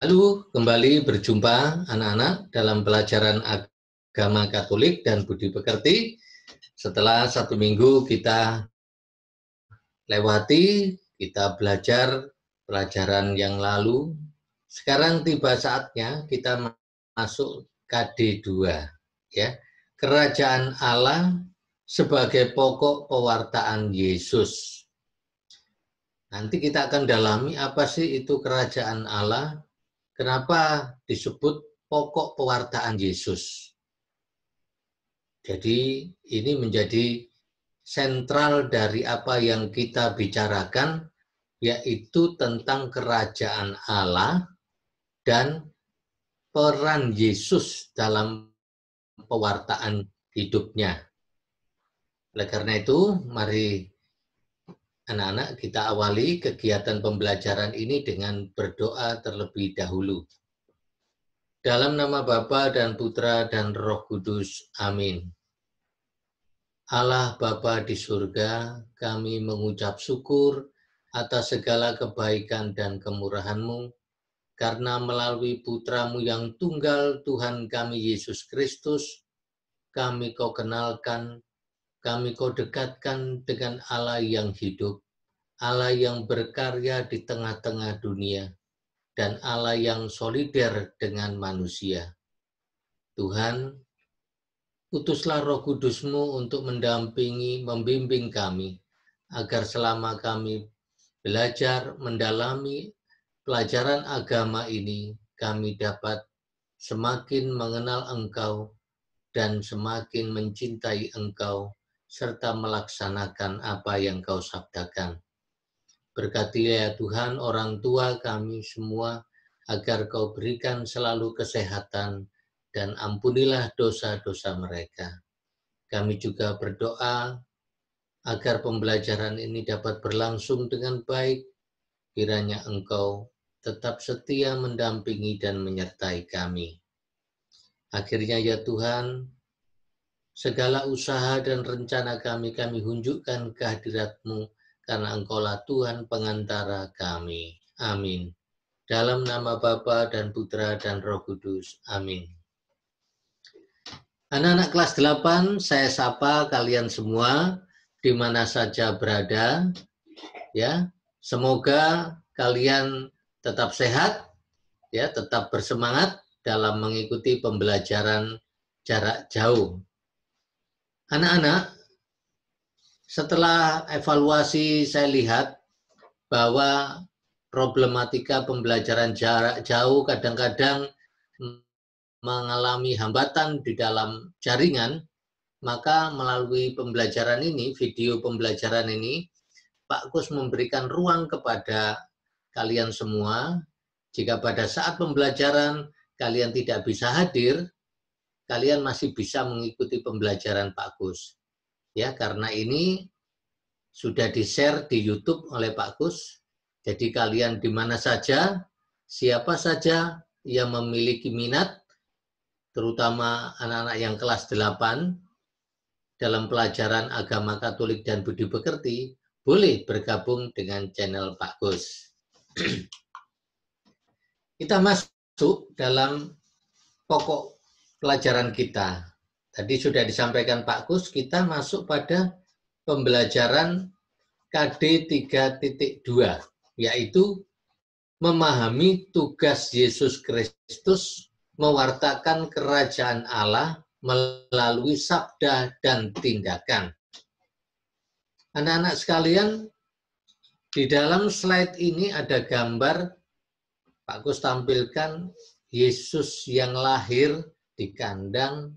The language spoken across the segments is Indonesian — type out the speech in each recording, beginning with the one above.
Lalu kembali berjumpa anak-anak dalam pelajaran agama Katolik dan budi pekerti. Setelah 1 minggu kita lewati, kita belajar pelajaran yang lalu. Sekarang tiba saatnya kita masuk KD2, ya. Kerajaan Allah sebagai pokok pewartaan Yesus. Nanti kita akan dalami apa sih itu kerajaan Allah. Kenapa disebut pokok pewartaan Yesus? Jadi ini menjadi sentral dari apa yang kita bicarakan, yaitu tentang kerajaan Allah dan peran Yesus dalam pewartaan hidupnya. Oleh karena itu, mari anak-anak kita awali kegiatan pembelajaran ini dengan berdoa terlebih dahulu. Dalam nama Bapa dan Putra dan Roh Kudus. Amin. Allah Bapa di surga, kami mengucap syukur atas segala kebaikan dan kemurahan-Mu, karena melalui Putra-Mu yang tunggal Tuhan kami Yesus Kristus, kami Kau kenalkan, kami Kau dekatkan dengan Allah yang hidup, Allah yang berkarya di tengah-tengah dunia, dan Allah yang solider dengan manusia. Tuhan, utuslah Roh Kudus-Mu untuk mendampingi, membimbing kami, agar selama kami belajar, mendalami pelajaran agama ini, kami dapat semakin mengenal Engkau dan semakin mencintai Engkau, serta melaksanakan apa yang Kau sabdakan. Berkati ya Tuhan orang tua kami semua, agar Kau berikan selalu kesehatan, dan ampunilah dosa-dosa mereka. Kami juga berdoa agar pembelajaran ini dapat berlangsung dengan baik, kiranya Engkau tetap setia mendampingi dan menyertai kami. Akhirnya ya Tuhan, segala usaha dan rencana kami hunjukkan kehadirat-Mu, karena Engkaulah Tuhan pengantara kami. Amin. Dalam nama Bapa dan Putra dan Roh Kudus. Amin. Anak-anak kelas 8, saya sapa kalian semua di mana saja berada. Ya, semoga kalian tetap sehat, ya, tetap bersemangat dalam mengikuti pembelajaran jarak jauh. Anak-anak, setelah evaluasi saya lihat bahwa problematika pembelajaran jarak jauh kadang-kadang mengalami hambatan di dalam jaringan, maka melalui pembelajaran ini, video pembelajaran ini, Pak Kus memberikan ruang kepada kalian semua. Jika pada saat pembelajaran kalian tidak bisa hadir, kalian masih bisa mengikuti pembelajaran Pak Kus. Ya, karena ini sudah di-share di YouTube oleh Pak Kus. Jadi kalian di mana saja, siapa saja yang memiliki minat, terutama anak-anak yang kelas 8 dalam pelajaran agama Katolik dan budi pekerti, boleh bergabung dengan channel Pak Kus. Kita masuk dalam pokok pelajaran kita. Tadi sudah disampaikan Pak Kus, kita masuk pada pembelajaran KD 3.2, yaitu memahami tugas Yesus Kristus mewartakan kerajaan Allah melalui sabda dan tindakan. Anak-anak sekalian, di dalam slide ini ada gambar, Pak Kus tampilkan Yesus yang lahir di kandang,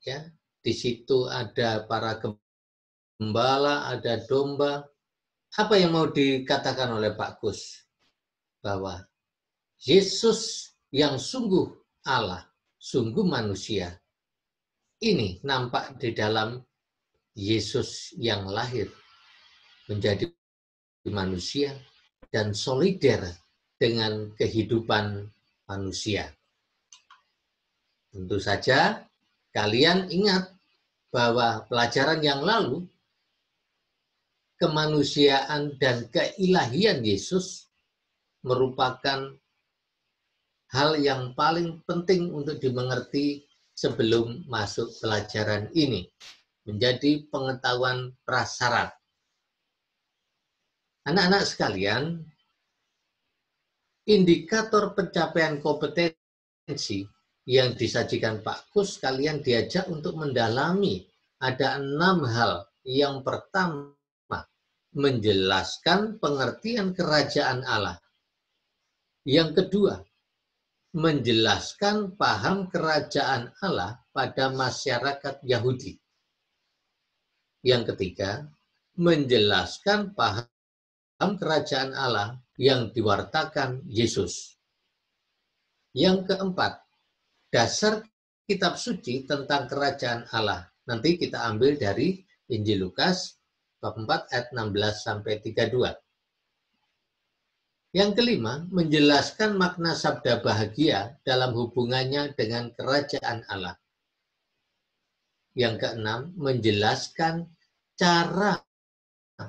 ya. Di situ ada para gembala, ada domba. Apa yang mau dikatakan oleh Pak Kus? Bahwa Yesus yang sungguh Allah, sungguh manusia, ini nampak di dalam Yesus yang lahir menjadi manusia dan solider dengan kehidupan manusia. Tentu saja kalian ingat bahwa pelajaran yang lalu, kemanusiaan dan keilahian Yesus merupakan hal yang paling penting untuk dimengerti sebelum masuk pelajaran ini, menjadi pengetahuan prasyarat. Anak-anak sekalian, indikator pencapaian kompetensi yang disajikan Pak Kus, kalian diajak untuk mendalami. Ada 6 hal. Yang pertama, menjelaskan pengertian kerajaan Allah. Yang kedua, menjelaskan paham kerajaan Allah pada masyarakat Yahudi. Yang ketiga, menjelaskan paham kerajaan Allah yang diwartakan Yesus. Yang keempat, dasar kitab suci tentang kerajaan Allah. Nanti kita ambil dari Injil Lukas bab 4 ayat 16 sampai 32. Yang kelima, menjelaskan makna sabda bahagia dalam hubungannya dengan kerajaan Allah. Yang keenam, menjelaskan cara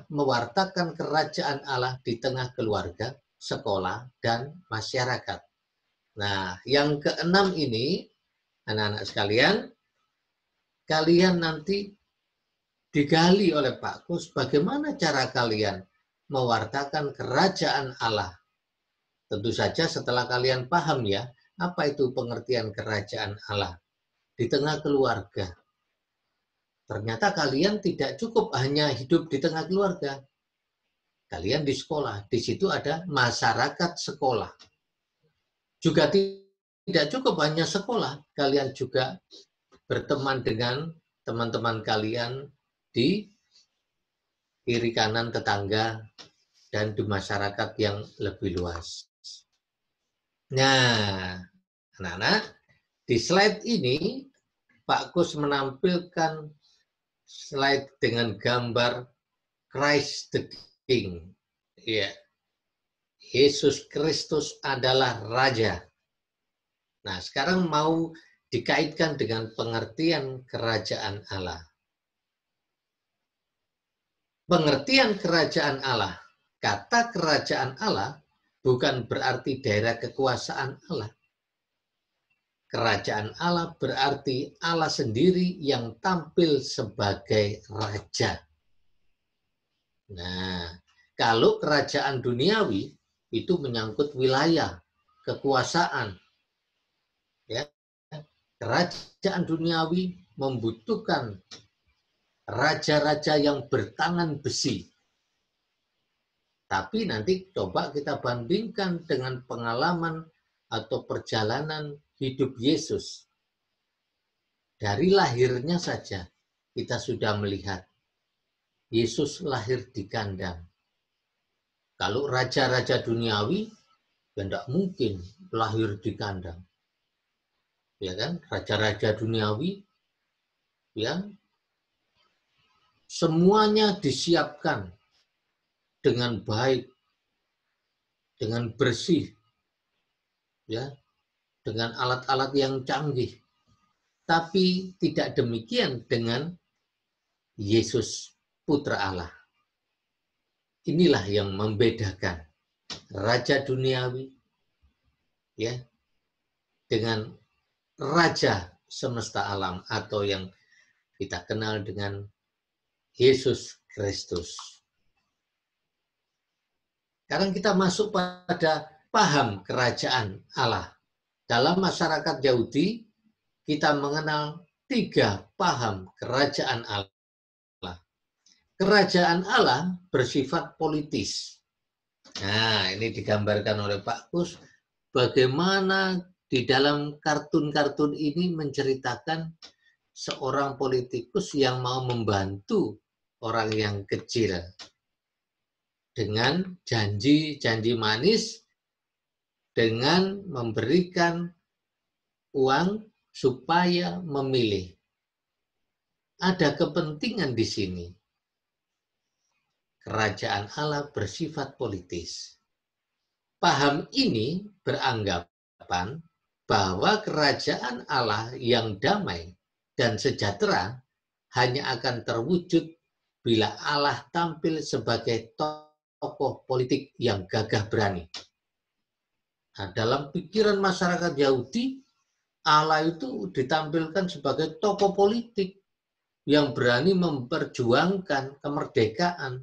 mewartakan kerajaan Allah di tengah keluarga, sekolah, dan masyarakat. Nah, yang keenam ini, anak-anak sekalian, kalian nanti digali oleh Pak Kus bagaimana cara kalian mewartakan kerajaan Allah. Tentu saja setelah kalian paham ya, apa itu pengertian kerajaan Allah di tengah keluarga. Ternyata kalian tidak cukup hanya hidup di tengah keluarga. Kalian di sekolah, di situ ada masyarakat sekolah. Juga tidak cukup hanya sekolah, kalian juga berteman dengan teman-teman kalian di kiri kanan tetangga dan di masyarakat yang lebih luas. Nah, anak-anak, di slide ini Pak Kus menampilkan slide dengan gambar Christ the King. Ya, Yesus Kristus adalah Raja. Nah, sekarang mau dikaitkan dengan pengertian kerajaan Allah. Pengertian kerajaan Allah. Kata kerajaan Allah bukan berarti daerah kekuasaan Allah. Kerajaan Allah berarti Allah sendiri yang tampil sebagai raja. Nah, kalau kerajaan duniawi itu menyangkut wilayah, kekuasaan. Ya, kerajaan duniawi membutuhkan raja-raja yang bertangan besi. Tapi nanti coba kita bandingkan dengan pengalaman atau perjalanan hidup Yesus. Dari lahirnya saja kita sudah melihat Yesus lahir di kandang. Kalau raja-raja duniawi, ya tidak mungkin lahir di kandang. Ya kan, raja-raja duniawi, ya, semuanya disiapkan dengan baik, dengan bersih, ya, dengan alat-alat yang canggih. Tapi tidak demikian dengan Yesus, Putra Allah. Inilah yang membedakan raja duniawi, ya, dengan raja semesta alam atau yang kita kenal dengan Yesus Kristus. Sekarang kita masuk pada paham kerajaan Allah. Dalam masyarakat Yahudi, kita mengenal 3 paham kerajaan Allah. Kerajaan Allah bersifat politis. Nah, ini digambarkan oleh Pak Kus, bagaimana di dalam kartun-kartun ini menceritakan seorang politikus yang mau membantu orang yang kecil dengan janji-janji manis, dengan memberikan uang supaya memilih. Ada kepentingan di sini. Kerajaan Allah bersifat politis. Paham ini beranggapan bahwa kerajaan Allah yang damai dan sejahtera hanya akan terwujud bila Allah tampil sebagai tokoh politik yang gagah berani. Nah, dalam pikiran masyarakat Yahudi, Allah itu ditampilkan sebagai tokoh politik yang berani memperjuangkan kemerdekaan,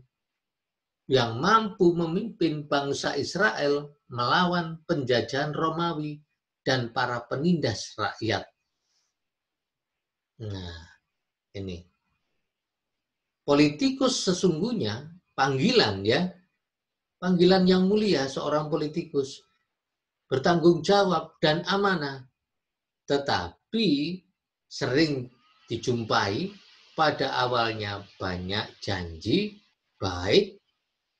yang mampu memimpin bangsa Israel melawan penjajahan Romawi dan para penindas rakyat. Nah, ini. Politikus sesungguhnya panggilan ya, panggilan yang mulia seorang politikus, bertanggung jawab dan amanah. Tetapi sering dijumpai pada awalnya banyak janji baik,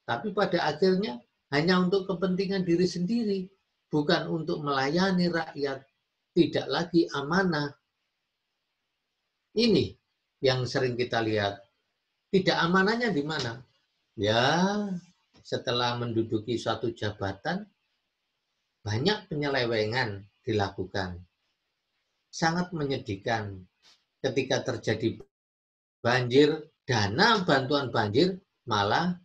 tapi pada akhirnya hanya untuk kepentingan diri sendiri, bukan untuk melayani rakyat, tidak lagi amanah. Ini yang sering kita lihat. Tidak amanahnya di mana? Ya, setelah menduduki suatu jabatan, banyak penyelewengan dilakukan. Sangat menyedihkan ketika terjadi banjir, dana bantuan banjir malah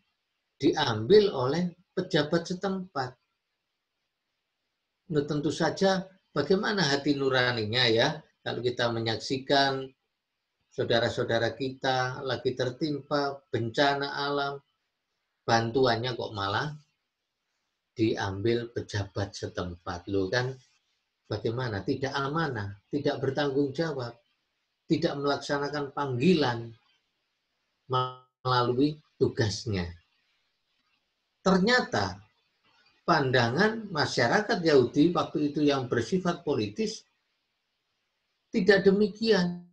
diambil oleh pejabat setempat. Nah, tentu saja bagaimana hati nuraninya ya, kalau kita menyaksikan saudara-saudara kita lagi tertimpa bencana alam, bantuannya kok malah diambil pejabat setempat. Loh kan, bagaimana? Tidak amanah, tidak bertanggung jawab, tidak melaksanakan panggilan melalui tugasnya. Ternyata pandangan masyarakat Yahudi waktu itu yang bersifat politis tidak demikian.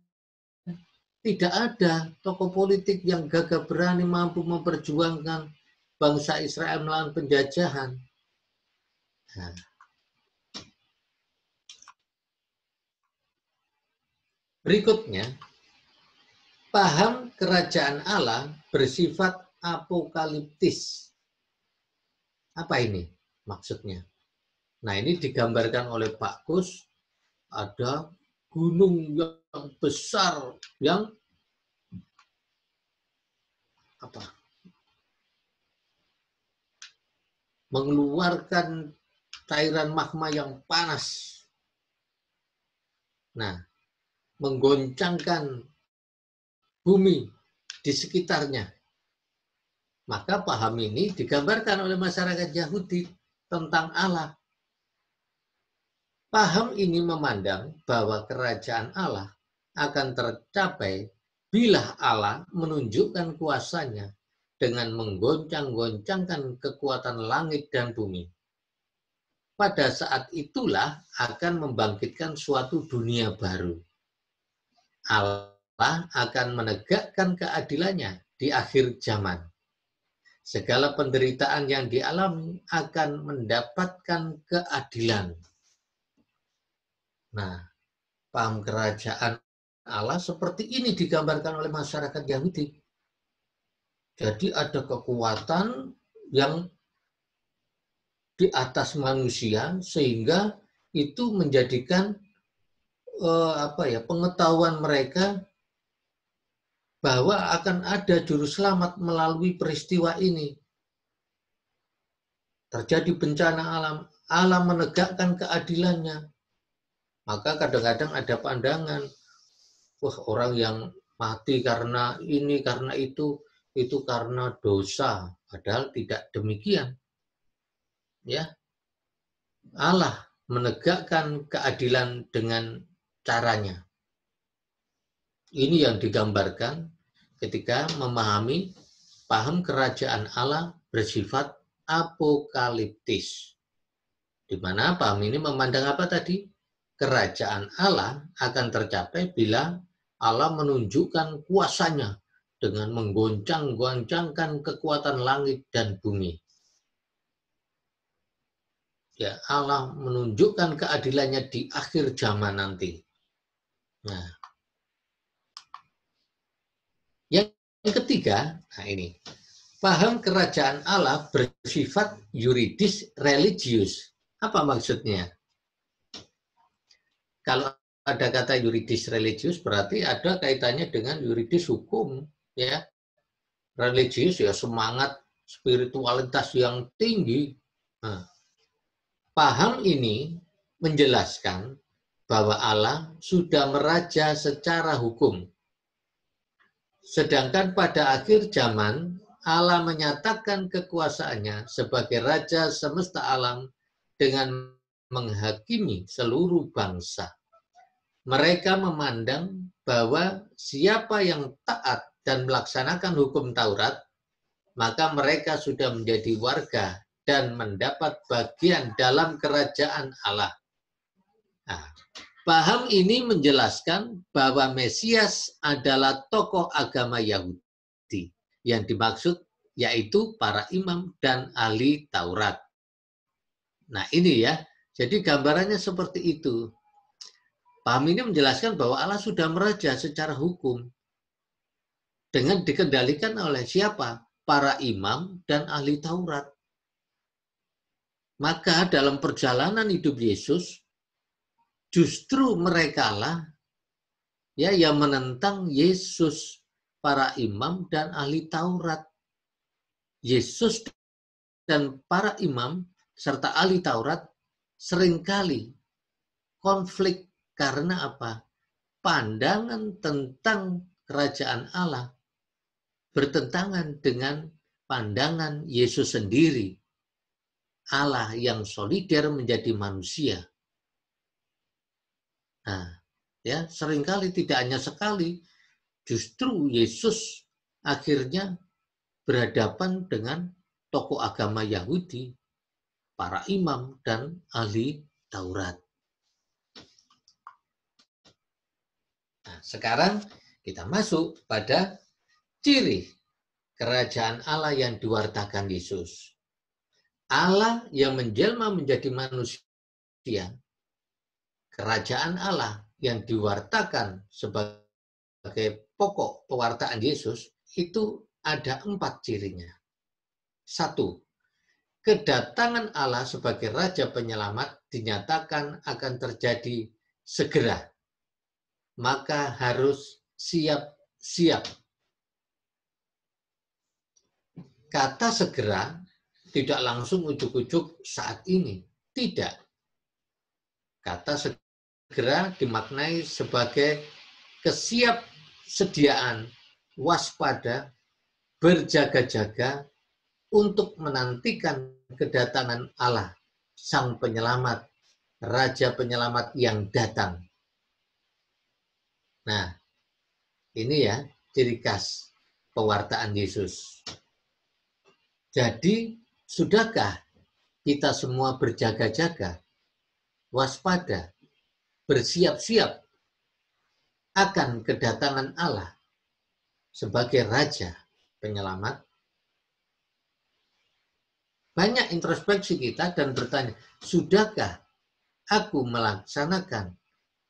Tidak ada tokoh politik yang gagah berani mampu memperjuangkan bangsa Israel melawan penjajahan. Nah, berikutnya, paham kerajaan Allah bersifat apokaliptis. Apa ini maksudnya? Nah, ini digambarkan oleh Pak Kus, ada gunung yang besar yang mengeluarkan cairan magma yang panas. Nah, menggoncangkan bumi di sekitarnya. Maka paham ini digambarkan oleh masyarakat Yahudi tentang Allah. Paham ini memandang bahwa kerajaan Allah akan tercapai bila Allah menunjukkan kuasanya dengan menggoncang-goncangkan kekuatan langit dan bumi. Pada saat itulah akan membangkitkan suatu dunia baru. Allah akan menegakkan keadilannya di akhir zaman. Segala penderitaan yang dialami akan mendapatkan keadilan. Nah, paham kerajaan Allah seperti ini digambarkan oleh masyarakat Yahudi. Jadi ada kekuatan yang di atas manusia sehingga itu menjadikan pengetahuan mereka bahwa akan ada juru selamat melalui peristiwa ini. Terjadi bencana alam, Allah menegakkan keadilannya. Maka kadang-kadang ada pandangan, wah orang yang mati karena ini, karena itu karena dosa. Padahal tidak demikian. Ya, Allah menegakkan keadilan dengan caranya. Ini yang digambarkan ketika memahami paham kerajaan Allah bersifat apokaliptis. Di mana paham ini memandang apa tadi? Kerajaan Allah akan tercapai bila Allah menunjukkan kuasanya dengan menggoncang-goncangkan kekuatan langit dan bumi. Ya, Allah menunjukkan keadilannya di akhir zaman nanti. Nah, yang ketiga, nah ini, paham kerajaan Allah bersifat yuridis religius. Apa maksudnya? Kalau ada kata yuridis religius berarti ada kaitannya dengan yuridis hukum, ya. Religius ya semangat spiritualitas yang tinggi. Nah, Paham ini menjelaskan bahwa Allah sudah meraja secara hukum. Sedangkan pada akhir zaman, Allah menyatakan kekuasaannya sebagai Raja semesta alam dengan menghakimi seluruh bangsa. Mereka memandang bahwa siapa yang taat dan melaksanakan hukum Taurat, maka mereka sudah menjadi warga dan mendapat bagian dalam kerajaan Allah. Nah, paham ini menjelaskan bahwa Mesias adalah tokoh agama Yahudi. Yang dimaksud yaitu para imam dan ahli Taurat. Nah ini ya, jadi gambarannya seperti itu. Paham ini menjelaskan bahwa Allah sudah meraja secara hukum dengan dikendalikan oleh siapa? Para imam dan ahli Taurat. Maka dalam perjalanan hidup Yesus, justru merekalah ya yang menentang Yesus, para imam dan ahli Taurat. Yesus dan para imam serta ahli Taurat seringkali konflik karena apa? Pandangan tentang kerajaan Allah bertentangan dengan pandangan Yesus sendiri. Allah yang solider menjadi manusia. Nah, ya seringkali tidak hanya sekali, justru Yesus akhirnya berhadapan dengan tokoh agama Yahudi, para imam dan ahli Taurat. Nah, sekarang kita masuk pada ciri kerajaan Allah yang diwartakan Yesus. Allah yang menjelma menjadi manusia, kerajaan Allah yang diwartakan sebagai pokok pewartaan Yesus, itu ada 4 cirinya. 1. Kedatangan Allah sebagai Raja Penyelamat dinyatakan akan terjadi segera. Maka harus siap-siap. Kata segera tidak langsung ujuk-ujuk saat ini. Tidak. Kata segera dimaknai sebagai kesiapsediaan, waspada, berjaga-jaga untuk menantikan kedatangan Allah, Sang Penyelamat, Raja Penyelamat yang datang. Nah, ini ya ciri khas pewartaan Yesus. Jadi, sudahkah kita semua berjaga-jaga, waspada, bersiap-siap akan kedatangan Allah sebagai Raja Penyelamat? Banyak introspeksi kita dan bertanya, sudahkah aku melaksanakan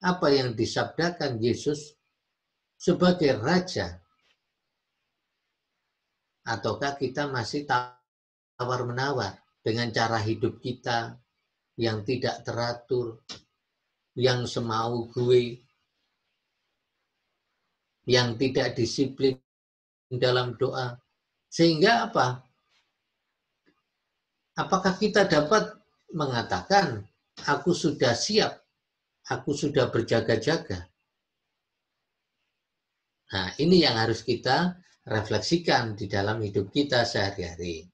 apa yang disabdakan Yesus sebagai Raja? Ataukah kita masih tawar-menawar dengan cara hidup kita yang tidak teratur, yang semau gue, yang tidak disiplin dalam doa? Sehingga apa? Apakah kita dapat mengatakan, aku sudah siap, aku sudah berjaga-jaga? Nah, ini yang harus kita refleksikan di dalam hidup kita sehari-hari.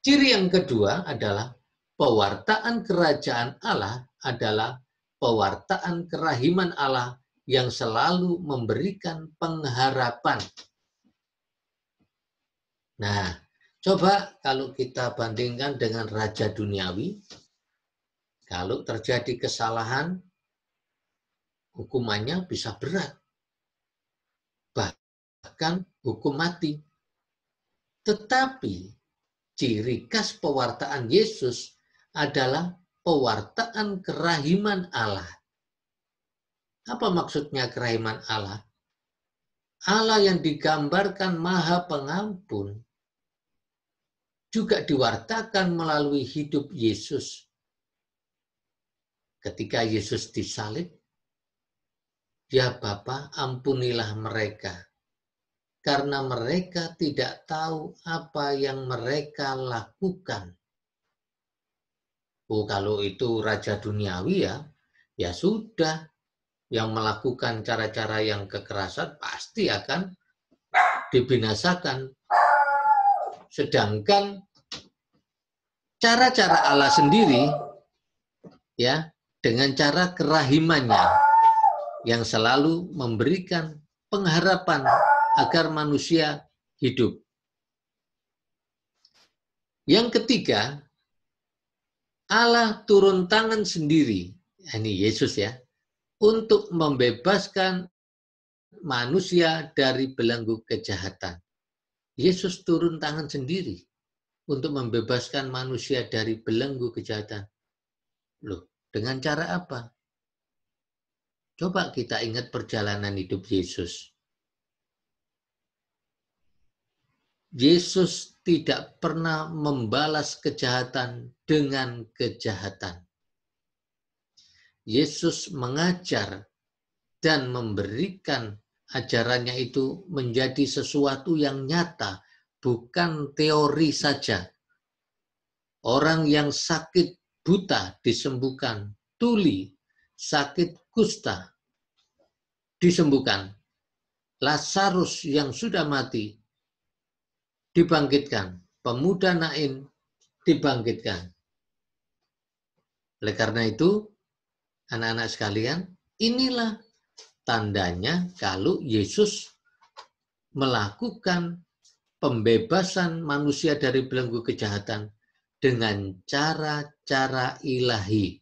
Ciri yang kedua adalah pewartaan kerajaan Allah adalah pewartaan kerahiman Allah yang selalu memberikan pengharapan. Nah, coba kalau kita bandingkan dengan raja duniawi, kalau terjadi kesalahan, hukumannya bisa berat. Bahkan hukum mati. Tetapi ciri khas pewartaan Yesus adalah pewartaan kerahiman Allah. Apa maksudnya kerahiman Allah? Allah yang digambarkan Maha Pengampun juga diwartakan melalui hidup Yesus. Ketika Yesus disalib, ya Bapa, ampunilah mereka, karena mereka tidak tahu apa yang mereka lakukan. Oh, kalau itu raja duniawi ya sudah. Yang melakukan cara-cara yang kekerasan pasti akan dibinasakan. Sedangkan cara-cara Allah sendiri, ya, dengan cara kerahimannya yang selalu memberikan pengharapan agar manusia hidup. Yang ketiga, Allah turun tangan sendiri, ini Yesus ya, untuk membebaskan manusia dari belenggu kejahatan. Yesus turun tangan sendiri untuk membebaskan manusia dari belenggu kejahatan. Loh, dengan cara apa? Coba kita ingat perjalanan hidup Yesus. Yesus tidak pernah membalas kejahatan dengan kejahatan. Yesus mengajar dan memberikan ajarannya itu menjadi sesuatu yang nyata, bukan teori saja. Orang yang sakit buta disembuhkan, tuli, sakit kusta disembuhkan, Lazarus yang sudah mati dibangkitkan, pemuda Nain dibangkitkan. Oleh karena itu, anak-anak sekalian, inilah tandanya kalau Yesus melakukan pembebasan manusia dari belenggu kejahatan dengan cara-cara ilahi.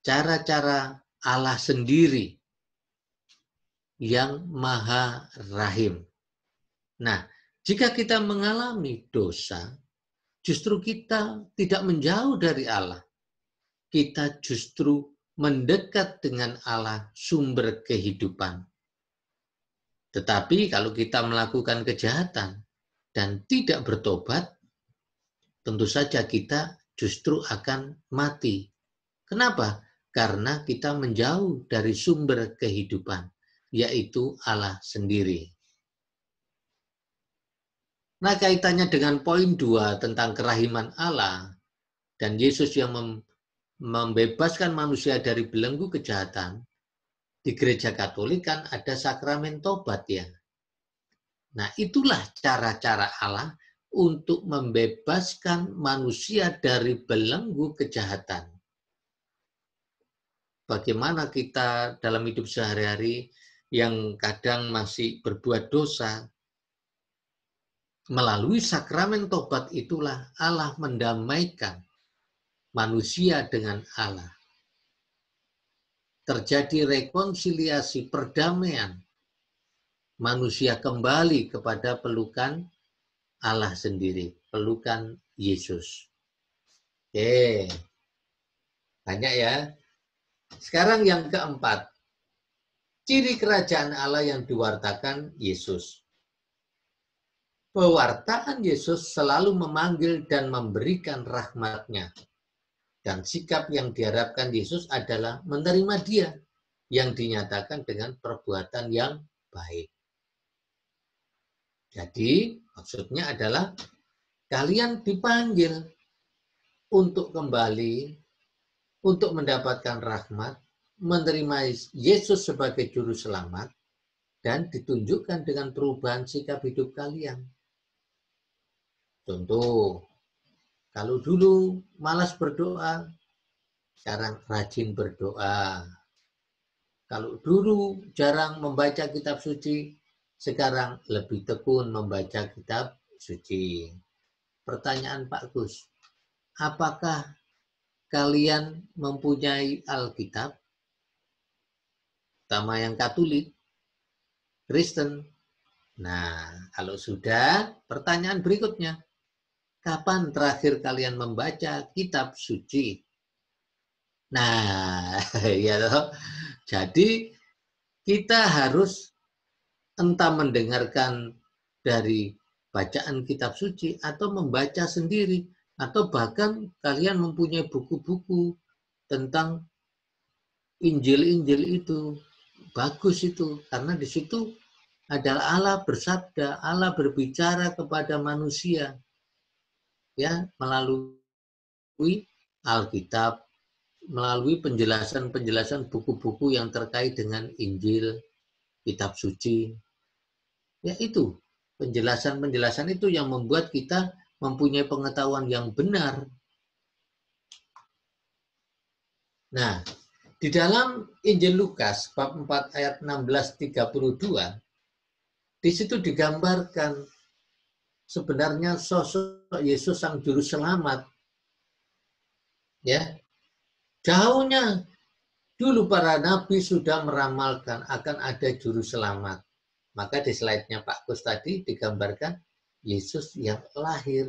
Cara-cara Allah sendiri yang maha rahim. Nah, jika kita mengalami dosa, justru kita tidak menjauh dari Allah. Kita justru mendekat dengan Allah, sumber kehidupan. Tetapi kalau kita melakukan kejahatan dan tidak bertobat, tentu saja kita justru akan mati. Kenapa? Karena kita menjauh dari sumber kehidupan, yaitu Allah sendiri. Nah, kaitannya dengan poin 2 tentang kerahiman Allah dan Yesus yang membebaskan manusia dari belenggu kejahatan, di gereja Katolik kan ada sakramen tobat ya. Nah, itulah cara-cara Allah untuk membebaskan manusia dari belenggu kejahatan. Bagaimana kita dalam hidup sehari-hari yang kadang masih berbuat dosa, melalui sakramen tobat itulah Allah mendamaikan manusia dengan Allah. Terjadi rekonsiliasi, perdamaian. Manusia kembali kepada pelukan Allah sendiri, pelukan Yesus. Oke, banyak ya. Sekarang yang keempat, ciri kerajaan Allah yang diwartakan Yesus. Pewartaan Yesus selalu memanggil dan memberikan rahmat-Nya. Dan sikap yang diharapkan Yesus adalah menerima Dia yang dinyatakan dengan perbuatan yang baik. Jadi, maksudnya adalah kalian dipanggil untuk kembali, untuk mendapatkan rahmat, menerima Yesus sebagai juru selamat, dan ditunjukkan dengan perubahan sikap hidup kalian. Contoh, kalau dulu malas berdoa, sekarang rajin berdoa. Kalau dulu jarang membaca kitab suci, sekarang lebih tekun membaca kitab suci. Pertanyaan Pak Gus, apakah kalian mempunyai Alkitab? Terutama yang Katolik, Kristen. Nah, kalau sudah, pertanyaan berikutnya, kapan terakhir kalian membaca kitab suci? Nah, ya toh. Jadi kita harus entah mendengarkan dari bacaan kitab suci atau membaca sendiri atau bahkan kalian mempunyai buku-buku tentang Injil-Injil itu. Bagus itu karena di situ adalah Allah bersabda, Allah berbicara kepada manusia ya melalui Alkitab, melalui penjelasan-penjelasan buku-buku yang terkait dengan Injil, kitab suci. Ya itu, penjelasan-penjelasan itu yang membuat kita mempunyai pengetahuan yang benar. Nah, di dalam Injil Lukas bab 4 ayat 16-32, di situ digambarkan sebenarnya sosok Yesus sang juru selamat. Ya, jauhnya dulu para nabi sudah meramalkan akan ada juru selamat. Maka di slide-nya Pak Kus tadi digambarkan Yesus yang lahir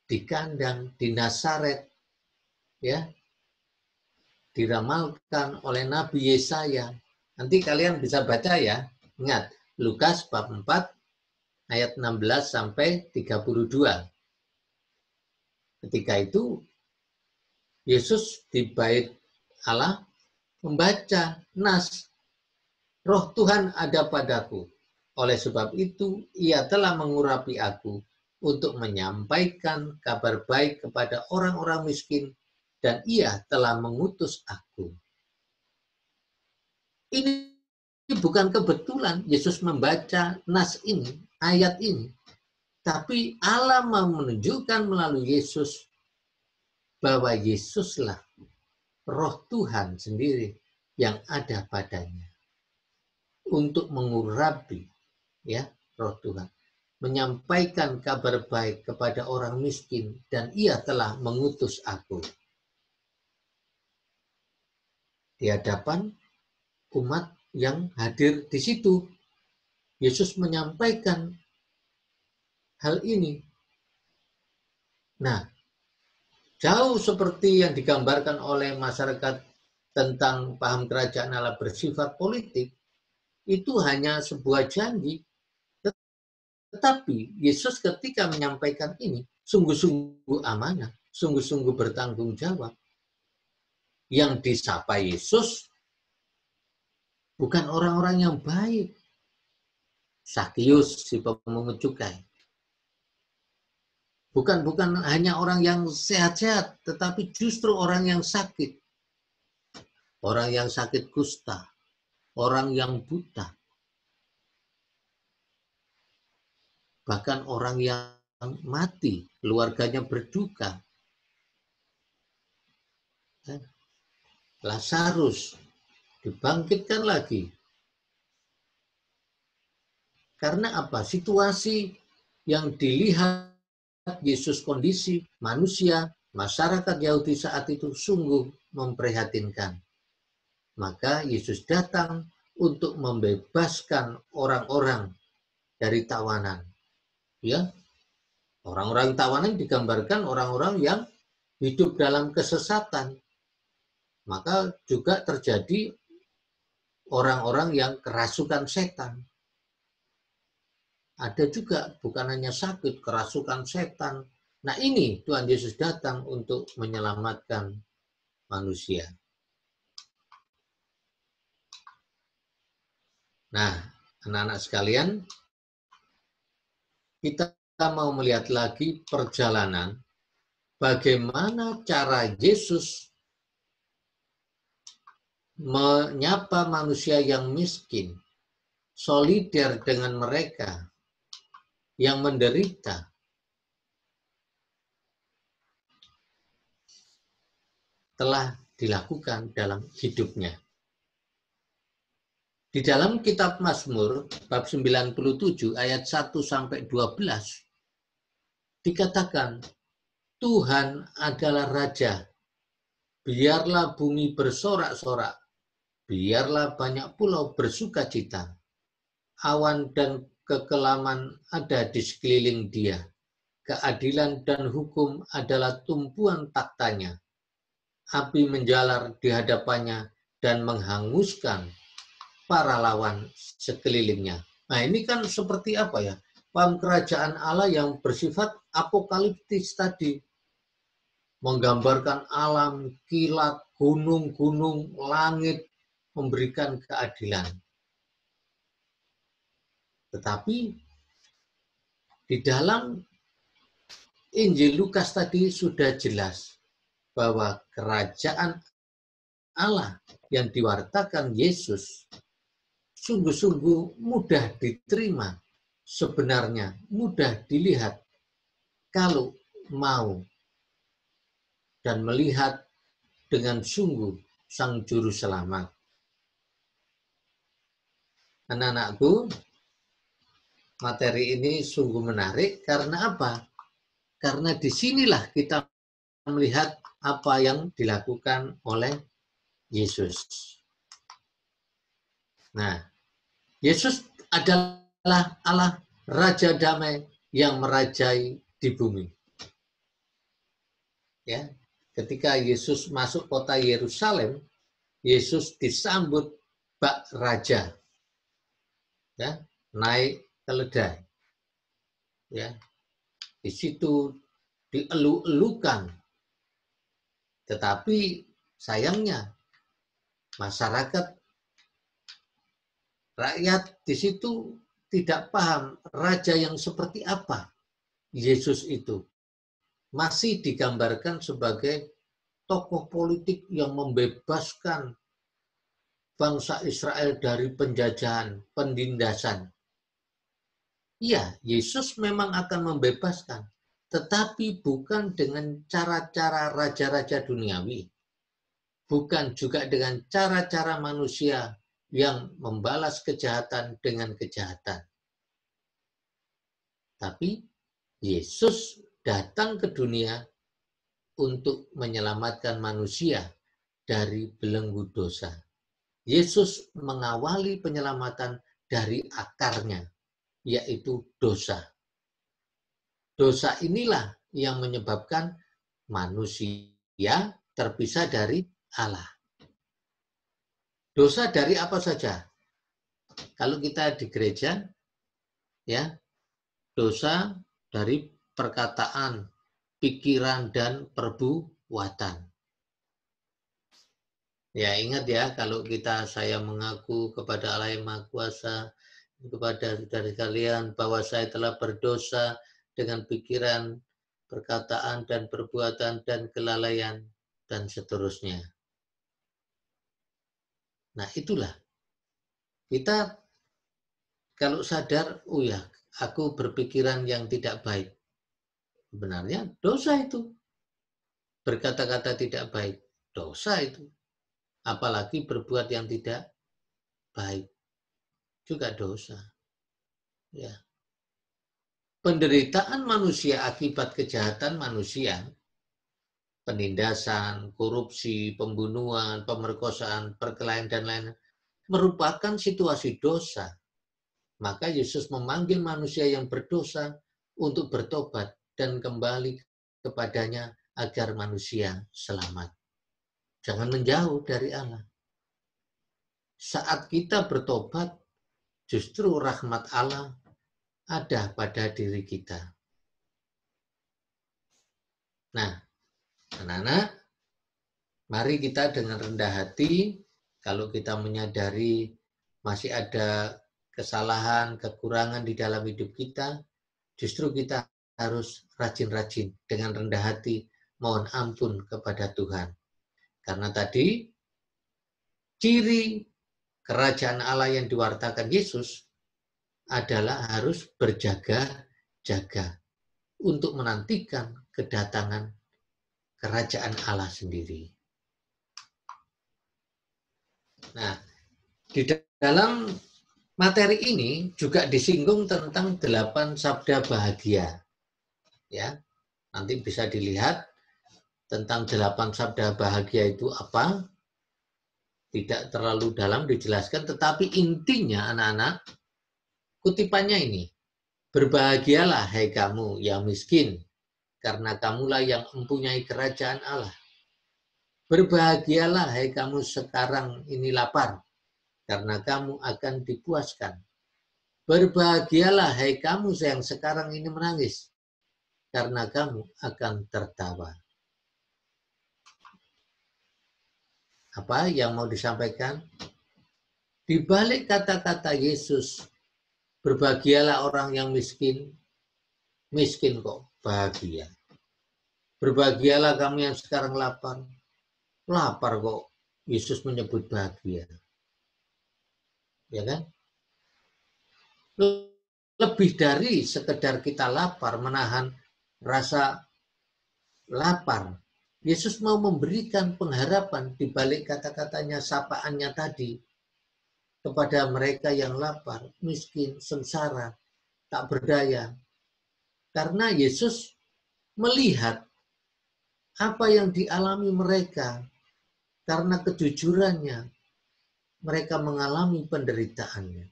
di kandang di Nazaret, ya, diramalkan oleh Nabi Yesaya. Nanti kalian bisa baca ya. Ingat, Lukas bab 4 ayat 16 sampai 32. Ketika itu Yesus di bait Allah membaca nas, Roh Tuhan ada padaku. Oleh sebab itu ia telah mengurapi aku untuk menyampaikan kabar baik kepada orang-orang miskin, dan ia telah mengutus aku. Ini bukan kebetulan Yesus membaca nas ini, ayat ini, tapi Allah mau menunjukkan melalui Yesus bahwa Yesuslah Roh Tuhan sendiri yang ada padanya untuk mengurapi, ya, Roh Tuhan, menyampaikan kabar baik kepada orang miskin, dan ia telah mengutus aku. Di hadapan umat yang hadir di situ, Yesus menyampaikan hal ini. Nah, jauh seperti yang digambarkan oleh masyarakat tentang paham kerajaan Allah bersifat politik, itu hanya sebuah janji. Tetapi Yesus ketika menyampaikan ini, sungguh-sungguh amanah, sungguh-sungguh bertanggung jawab. Yang disapa Yesus bukan orang-orang yang baik. Sakius, si pemungut cukai. Bukan hanya orang yang sehat-sehat, tetapi justru orang yang sakit. Orang yang sakit kusta, orang yang buta. Bahkan orang yang mati, keluarganya berduka. Lazarus dibangkitkan lagi. Karena apa? Situasi yang dilihat Yesus, kondisi manusia, masyarakat Yahudi saat itu sungguh memprihatinkan. Maka Yesus datang untuk membebaskan orang-orang dari tawanan. Ya, orang-orang tawanan digambarkan orang-orang yang hidup dalam kesesatan. Maka juga terjadi orang-orang yang kerasukan setan. Ada juga bukan hanya sakit, kerasukan setan. Nah ini Tuhan Yesus datang untuk menyelamatkan manusia. Nah, anak-anak sekalian, kita mau melihat lagi perjalanan bagaimana cara Yesus menyapa manusia yang miskin, solider dengan mereka yang menderita. Telah dilakukan dalam hidupnya. Di dalam kitab Mazmur bab 97 ayat 1 sampai 12 dikatakan, Tuhan adalah raja. Biarlah bumi bersorak-sorak. Biarlah banyak pulau bersukacita. Awan dan kekelaman ada di sekeliling dia. Keadilan dan hukum adalah tumpuan taktanya. Api menjalar di hadapannya dan menghanguskan para lawan sekelilingnya. Nah ini kan seperti apa ya? Paham kerajaan Allah yang bersifat apokaliptis tadi. Menggambarkan alam, kilat, gunung-gunung, langit, memberikan keadilan. Tetapi di dalam Injil Lukas tadi sudah jelas bahwa kerajaan Allah yang diwartakan Yesus sungguh-sungguh mudah diterima, sebenarnya mudah dilihat kalau mau dan melihat dengan sungguh Sang Juru Selamat. Anak-anakku, materi ini sungguh menarik karena apa? Karena disinilah kita melihat apa yang dilakukan oleh Yesus. Nah, Yesus adalah Allah Raja Damai yang merajai di bumi. Ya, ketika Yesus masuk kota Yerusalem, Yesus disambut bak raja, ya, naik keledai, ya, di situ dielu-elukan. Tetapi sayangnya masyarakat, rakyat di situ tidak paham raja yang seperti apa Yesus itu. Masih digambarkan sebagai tokoh politik yang membebaskan bangsa Israel dari penjajahan, penindasan. Iya, Yesus memang akan membebaskan, tetapi bukan dengan cara-cara raja-raja duniawi. Bukan juga dengan cara-cara manusia yang membalas kejahatan dengan kejahatan. Tapi Yesus datang ke dunia untuk menyelamatkan manusia dari belenggu dosa. Yesus mengawali penyelamatan dari akarnya, yaitu dosa. Dosa inilah yang menyebabkan manusia terpisah dari Allah. Dosa dari apa saja? Kalau kita di gereja, ya, dosa dari perkataan, pikiran, dan perbuatan. Ya, ingat ya, kalau saya mengaku kepada Allah yang Maha Kuasa, kepada saudara kalian, bahwa saya telah berdosa dengan pikiran, perkataan, dan perbuatan, dan kelalaian, dan seterusnya. Nah, itulah. Kita kalau sadar, oh ya, aku berpikiran yang tidak baik. Sebenarnya dosa itu. Berkata-kata tidak baik, dosa itu. Apalagi berbuat yang tidak baik, juga dosa. Ya. Penderitaan manusia akibat kejahatan manusia, penindasan, korupsi, pembunuhan, pemerkosaan, perkelahian, dan lain-lain, merupakan situasi dosa. Maka Yesus memanggil manusia yang berdosa untuk bertobat dan kembali kepadanya agar manusia selamat. Jangan menjauh dari Allah. Saat kita bertobat, justru rahmat Allah ada pada diri kita. Nah, anak-anak, mari kita dengan rendah hati, kalau kita menyadari masih ada kesalahan, kekurangan di dalam hidup kita, justru kita harus rajin-rajin dengan rendah hati mohon ampun kepada Tuhan. Karena tadi, ciri kerajaan Allah yang diwartakan Yesus adalah harus berjaga-jaga untuk menantikan kedatangan kerajaan Allah sendiri. Nah, di dalam materi ini juga disinggung tentang 8 sabda bahagia. Ya, nanti bisa dilihat tentang 8 sabda bahagia itu apa. Tidak terlalu dalam dijelaskan, tetapi intinya anak-anak, kutipannya ini. Berbahagialah hai kamu yang miskin, karena kamulah yang mempunyai kerajaan Allah. Berbahagialah hai kamu sekarang ini lapar, karena kamu akan dipuaskan. Berbahagialah hai kamu yang sekarang ini menangis, karena kamu akan tertawa. Apa yang mau disampaikan? Di balik kata-kata Yesus, berbahagialah orang yang miskin, miskin kok bahagia. Berbahagialah kamu yang sekarang lapar. Lapar kok Yesus menyebut bahagia. Ya kan? Lebih dari sekedar kita lapar, menahan rasa lapar. Yesus mau memberikan pengharapan di balik kata-katanya, sapaannya tadi kepada mereka yang lapar, miskin, sengsara, tak berdaya. Karena Yesus melihat apa yang dialami mereka karena kejujurannya, mereka mengalami penderitaannya.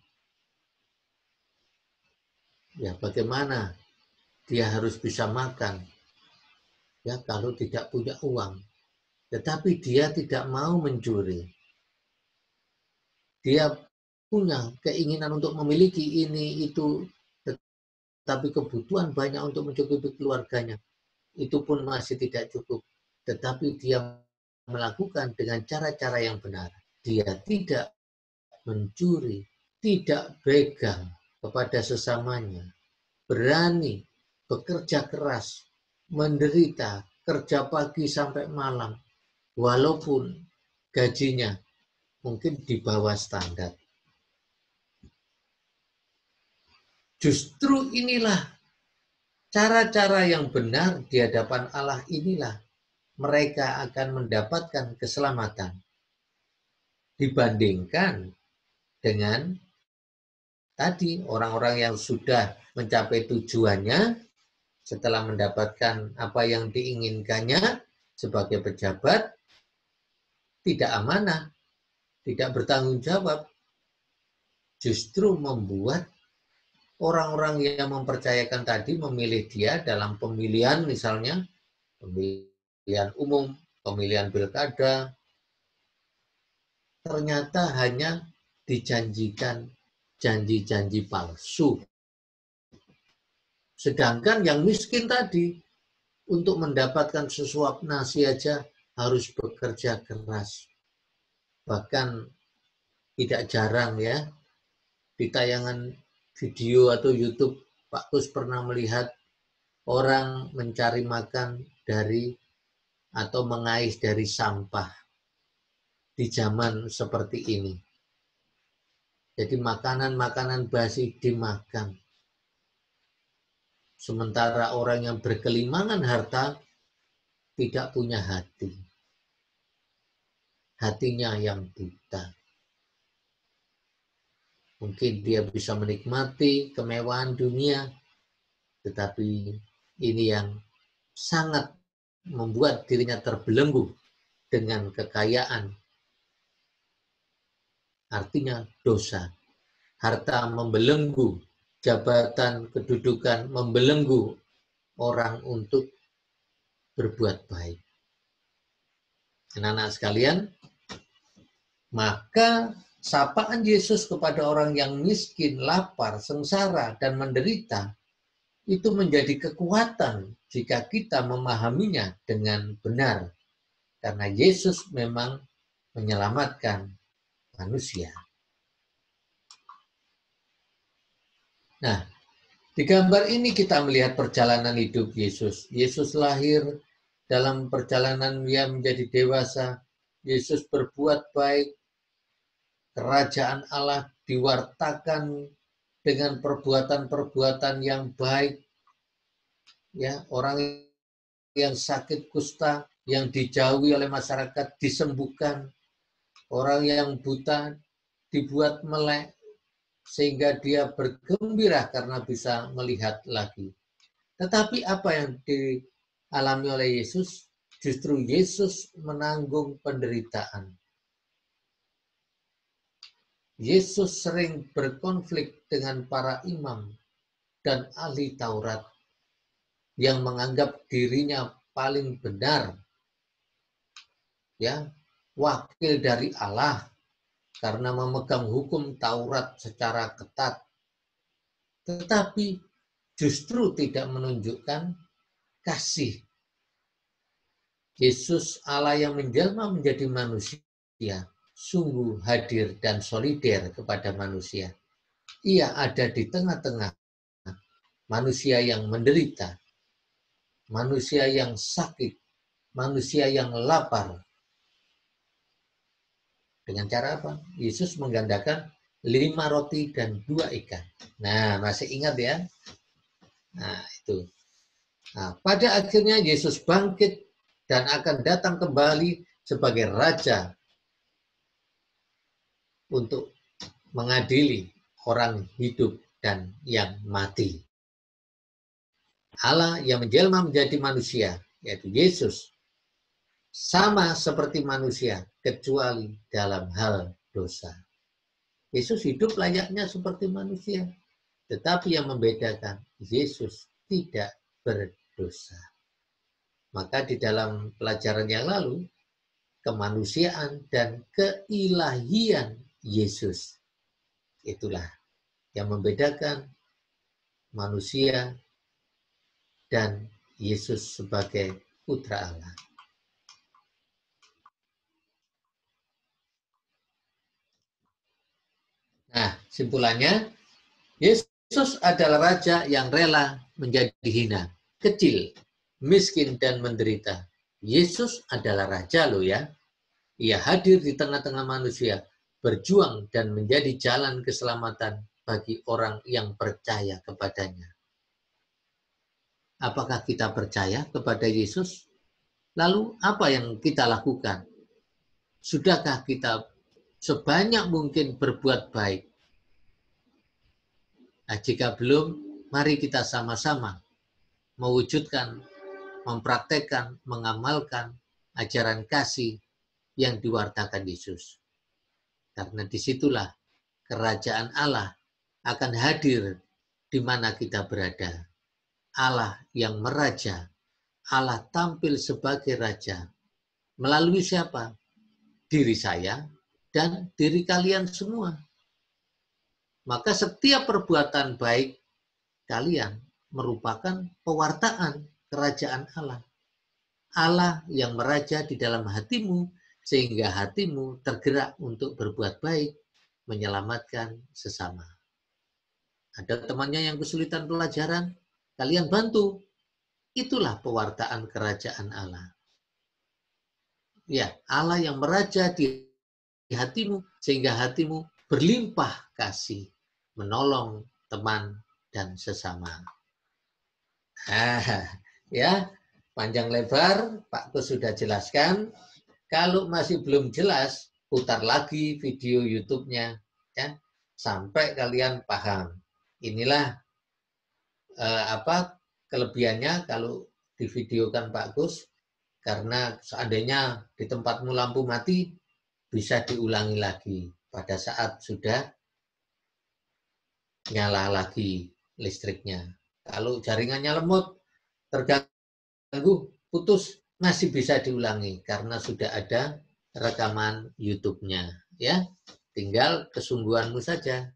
Ya, bagaimana dia harus bisa makan? Ya, kalau tidak punya uang. Tetapi dia tidak mau mencuri. Dia punya keinginan untuk memiliki ini, itu, tetapi kebutuhan banyak untuk mencukupi keluarganya. Itu pun masih tidak cukup. Tetapi dia melakukan dengan cara-cara yang benar. Dia tidak mencuri, tidak begal kepada sesamanya, berani bekerja keras, menderita, kerja pagi sampai malam, walaupun gajinya mungkin di bawah standar. Justru inilah cara-cara yang benar di hadapan Allah, inilah mereka akan mendapatkan keselamatan dibandingkan dengan tadi orang-orang yang sudah mencapai tujuannya setelah mendapatkan apa yang diinginkannya sebagai pejabat, tidak amanah, tidak bertanggung jawab, justru membuat orang-orang yang mempercayakan tadi memilih dia dalam pemilihan, misalnya pemilihan umum, pemilihan pilkada, ternyata hanya dijanjikan janji-janji palsu. Sedangkan yang miskin tadi, untuk mendapatkan sesuap nasi aja harus bekerja keras. Bahkan tidak jarang ya, di tayangan video atau YouTube, Pak Kus pernah melihat orang mencari makan dari atau mengais dari sampah di zaman seperti ini. Jadi makanan-makanan basi dimakan. Sementara orang yang berkelimangan harta tidak punya hati. Hatinya yang buta. Mungkin dia bisa menikmati kemewahan dunia, tetapi ini yang sangat membuat dirinya terbelenggu dengan kekayaan. Artinya dosa. Harta membelenggu, jabatan, kedudukan membelenggu orang untuk berbuat baik. Anak-anak sekalian, maka sapaan Yesus kepada orang yang miskin, lapar, sengsara, dan menderita itu menjadi kekuatan jika kita memahaminya dengan benar. Karena Yesus memang menyelamatkan manusia. Nah, di gambar ini kita melihat perjalanan hidup Yesus. Yesus lahir, dalam perjalanan dia menjadi dewasa. Yesus berbuat baik. Kerajaan Allah diwartakan dengan perbuatan-perbuatan yang baik. Ya, orang yang sakit kusta, yang dijauhi oleh masyarakat disembuhkan. Orang yang buta dibuat melek sehingga dia bergembira karena bisa melihat lagi. Tetapi apa yang dialami oleh Yesus? Justru Yesus menanggung penderitaan. Yesus sering berkonflik dengan para imam dan ahli Taurat yang menganggap dirinya paling benar, ya, wakil dari Allah karena memegang hukum Taurat secara ketat. Tetapi justru tidak menunjukkan kasih. Yesus Allah yang menjelma menjadi manusia, sungguh hadir dan solider kepada manusia. Ia ada di tengah-tengah manusia yang menderita. manusia yang sakit, manusia yang lapar. Dengan cara apa? Yesus menggandakan 5 roti dan 2 ikan. Nah, masih ingat ya? Nah, itu. Nah, pada akhirnya Yesus bangkit dan akan datang kembali sebagai Raja untuk mengadili orang hidup dan yang mati. Allah yang menjelma menjadi manusia, yaitu Yesus, sama seperti manusia, kecuali dalam hal dosa. Yesus hidup layaknya seperti manusia, tetapi yang membedakan, Yesus tidak berdosa. Maka di dalam pelajaran yang lalu, kemanusiaan dan keilahian Yesus, itulah yang membedakan manusia dan Yesus sebagai putra Allah. Nah, simpulannya, Yesus adalah Raja yang rela menjadi hina, kecil, miskin, dan menderita. Yesus adalah Raja loh ya. Ia hadir di tengah-tengah manusia, berjuang dan menjadi jalan keselamatan bagi orang yang percaya kepadanya. Apakah kita percaya kepada Yesus? Lalu apa yang kita lakukan? Sudahkah kita sebanyak mungkin berbuat baik? Nah, jika belum, mari kita sama-sama mewujudkan, mempraktekkan, mengamalkan ajaran kasih yang diwartakan Yesus. Karena disitulah kerajaan Allah akan hadir di mana kita berada. Allah yang meraja, Allah tampil sebagai raja. Melalui siapa? Diri saya dan diri kalian semua. Maka setiap perbuatan baik kalian merupakan pewartaan kerajaan Allah. Allah yang meraja di dalam hatimu, sehingga hatimu tergerak untuk berbuat baik, menyelamatkan sesama. Ada temannya yang kesulitan pelajaran, kalian bantu. Itulah pewartaan kerajaan Allah. Ya, Allah yang meraja di hatimu, sehingga hatimu berlimpah kasih, menolong teman dan sesama. Ya, panjang lebar, Pak Kus sudah jelaskan. Kalau masih belum jelas, putar lagi video YouTube-nya, ya, sampai kalian paham. Inilah kelebihannya kalau divideokan Pak Kus, karena seandainya di tempatmu lampu mati, bisa diulangi lagi pada saat sudah nyala lagi listriknya. Kalau jaringannya lemot, terganggu, putus, masih bisa diulangi karena sudah ada rekaman YouTube-nya. Ya, tinggal kesungguhanmu saja.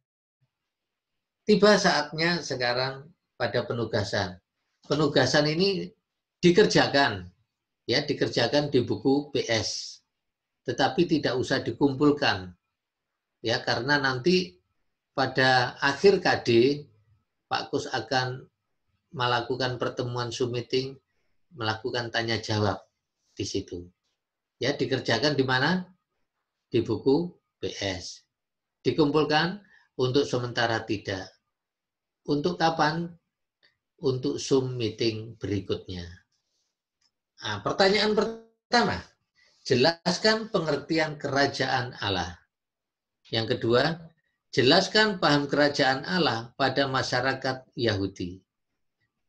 Tiba saatnya sekarang pada penugasan. Penugasan ini dikerjakan, ya, dikerjakan di buku PS. Tetapi tidak usah dikumpulkan, ya, karena nanti pada akhir KD Pak Kus akan melakukan pertemuan Zoom meeting, melakukan tanya jawab di situ. Ya, dikerjakan di mana? Di buku PS. Dikumpulkan untuk sementara tidak. Untuk kapan? Untuk Zoom meeting berikutnya. Nah, pertanyaan pertama, jelaskan pengertian kerajaan Allah. Yang kedua, jelaskan paham kerajaan Allah pada masyarakat Yahudi.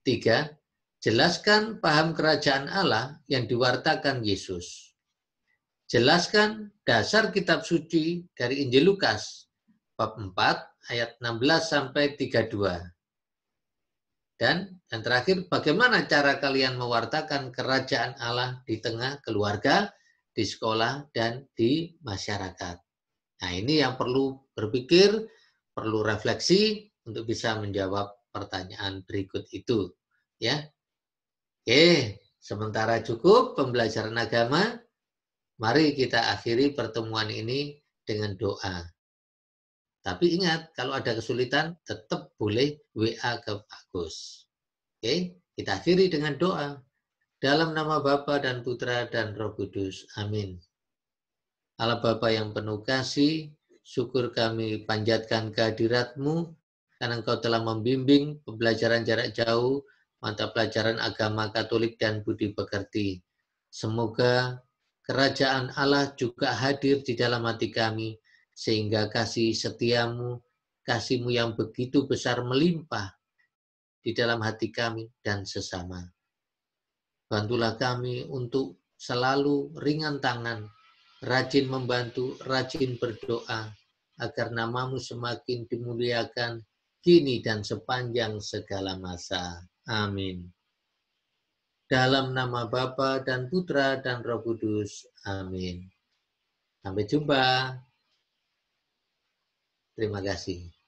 3. Jelaskan paham kerajaan Allah yang diwartakan Yesus. Jelaskan dasar kitab suci dari Injil Lukas, bab 4, ayat 16 sampai 32. Dan yang terakhir, bagaimana cara kalian mewartakan kerajaan Allah di tengah keluarga, di sekolah, dan di masyarakat. Nah, ini yang perlu berpikir, perlu refleksi untuk bisa menjawab pertanyaan berikut itu. Ya, oke, sementara cukup pembelajaran agama. Mari kita akhiri pertemuan ini dengan doa. Tapi ingat, kalau ada kesulitan, tetap boleh WA ke Pak Gus. Oke, kita akhiri dengan doa. Dalam nama Bapa dan Putra dan Roh Kudus. Amin. Allah Bapa yang penuh kasih, syukur kami panjatkan kehadirat-Mu, karena Engkau telah membimbing pembelajaran jarak jauh, mata pelajaran agama Katolik dan budi pekerti. Semoga kerajaan Allah juga hadir di dalam hati kami, sehingga kasih setiamu, kasih-Mu yang begitu besar melimpah di dalam hati kami dan sesama. Bantulah kami untuk selalu ringan tangan, rajin membantu, rajin berdoa, agar nama-Mu semakin dimuliakan kini dan sepanjang segala masa. Amin. Dalam nama Bapa dan Putra dan Roh Kudus. Amin. Sampai jumpa. Terima kasih.